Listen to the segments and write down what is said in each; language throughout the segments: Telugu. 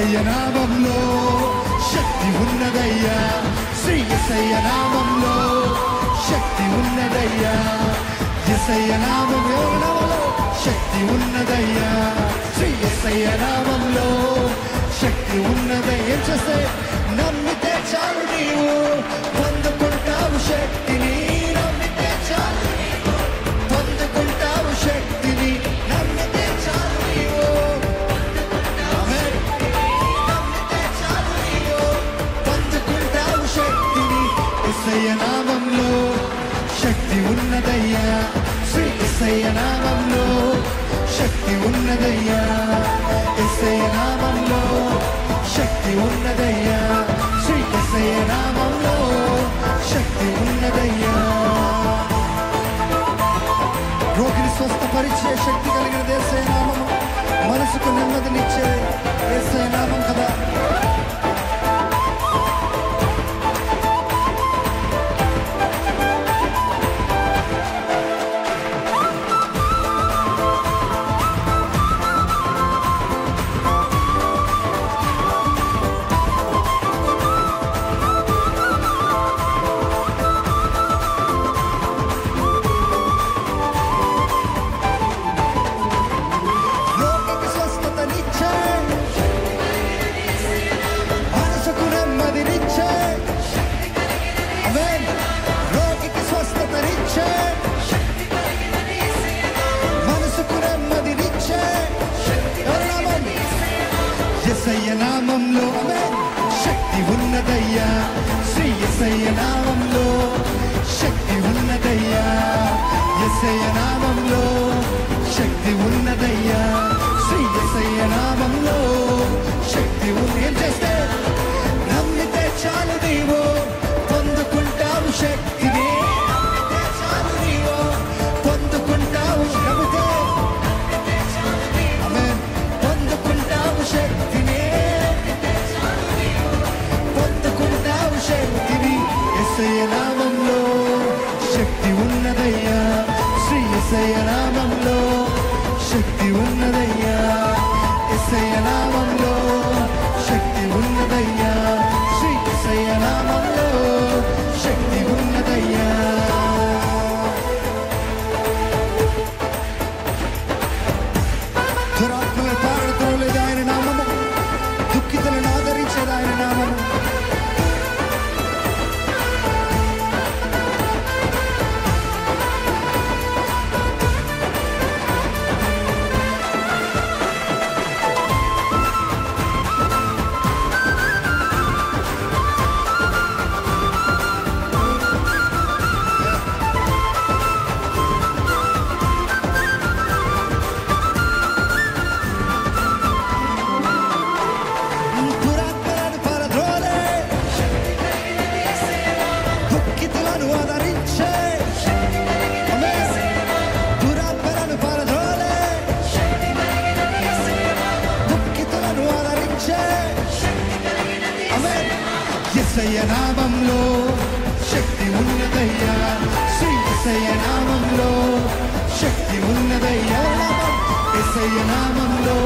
యేసయ్య నామములో శక్తి ఉన్నదయ్యా, శ్రీ యేసయ్య నామములో శక్తి ఉన్నదయ్యా, యేసయ్య నామములో శక్తి ఉన్నదయ్యా, శ్రీ యేసయ్య నామములో శక్తి ఉన్నదయ్యా. ఏం చేస్తే నమ్మితే చాలు నీవు పొందుకుంటావు శక్తిని, నమ్మితే చాలు నీవు పొందుకుంటావు శక్తిని, నమ్మితే చాలు నీవు నమ్మితే చాలు నీవు పొందుకుంటావు శక్తిని. యేసయ్య నామములో శక్తి ఉన్నదయ్యా, శ్రీ యేసయ్య నామములో శక్తి ఉన్నదయ్యా, యేసయ్య నామములో శక్తి ఉన్నదయ్యా, శ్రీ యేసయ్య నామములో శక్తి ఉన్నదయ్యా. రోగిని స్వస్థపరిచే శక్తి కలిగిన యేసయ్య నామము, మనసుకు నెమ్మదినిచ్చే యేసయ్య నామం కదా. యేసయ్య నామములో శక్తి ఉన్నదయ్యా, శ్రీ యేసయ్య నామములో శక్తి ఉన్నదయ్యా, యేసయ్య నామములో శక్తి ఉన్నదయ్యా, శ్రీ యేసయ్య నామములో శక్తి ఉంది. ఏం చేస్తే నమ్మితే చాలు నీవు పొందుకుంటావు శక్తిని, నమ్మితే చాలు నీవు పొందుకుంటావు, నమ్మితే పొందుకుంటావు శక్తిని, పొందుకుంటావు శక్తిని. యేసయ్య నామములో శక్తి ఉన్నదయ్యా, శ్రీ యేసయ్య నామములో శక్తి ఉన్నదయ్యా, యేసయ్య నామములో శక్తి ఉన్నదయ్యా, శ్రీ యేసయ్య నామములో శక్తి ఉన్నదయ్యా. దురాత్మలను పారద్రోలేది ఆయన నామము, దుఃఖితులను ఆదరించేది ఆయన నామము. యేసయ్య నామములో శక్తి ఉన్నదయ్యా, శ్రీ యేసయ్య నామములో శక్తి ఉన్నదయ్యా, యేసయ్య నామములో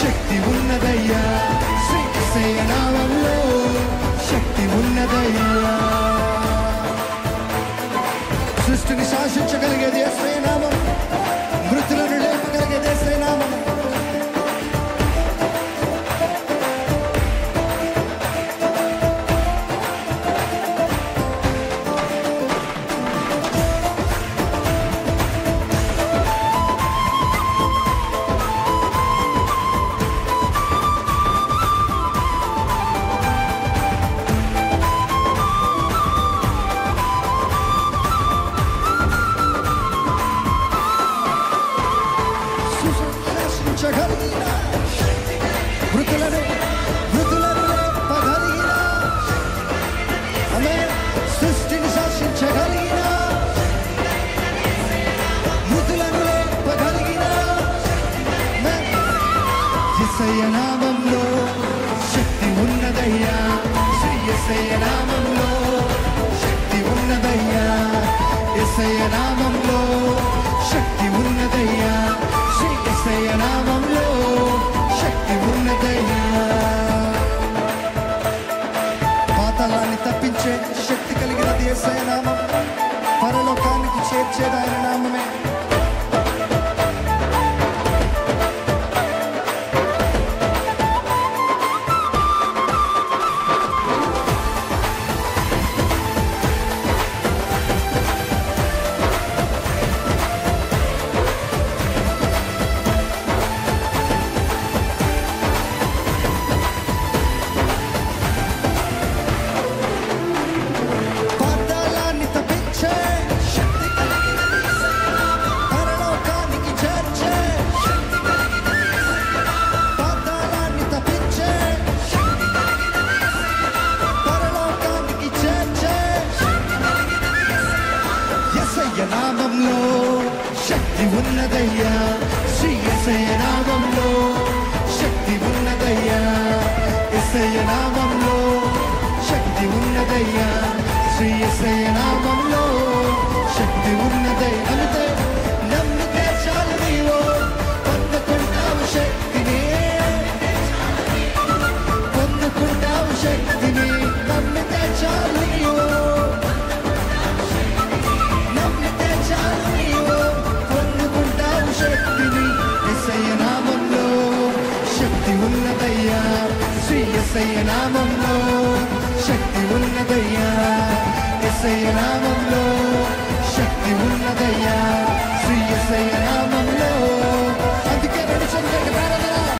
శక్తి ఉన్నదయ్యా, శ్రీ యేసయ్య నామములో శక్తి ఉన్నదయ్యా. సృష్టిని శాసించగలిగేది యేసయ్య నామం, మృతులను లేపగలిగేది యేసయ్య నామం. చేర్చేది ఆయన నామమే. నామంలో శక్తి ఉన్నదయ్యా, శ్రీ యేసయ్య నామంలో శక్తి ఉన్నదయ్యా, యేసయ్య నామంలో శక్తి ఉన్నదయ్యా, శ్రీ యేసయ్య నామంలో శక్తి ఉన్నదయ్యా. నమ్మితే చాలు నీవు పొందుకుంటావు శక్తిని, పొందుకుంటావు శక్తిని. నమ్మితే చాలు నీవు శక్తిని. యేసయ్య నామంలో శక్తి ఉన్నదయ్యా, శ్రీ యేసయ్య నామంలో శక్తి ఉన్నదయ్యా, యేసయ్య నామంలో శక్తి ఉన్నదయ్యా.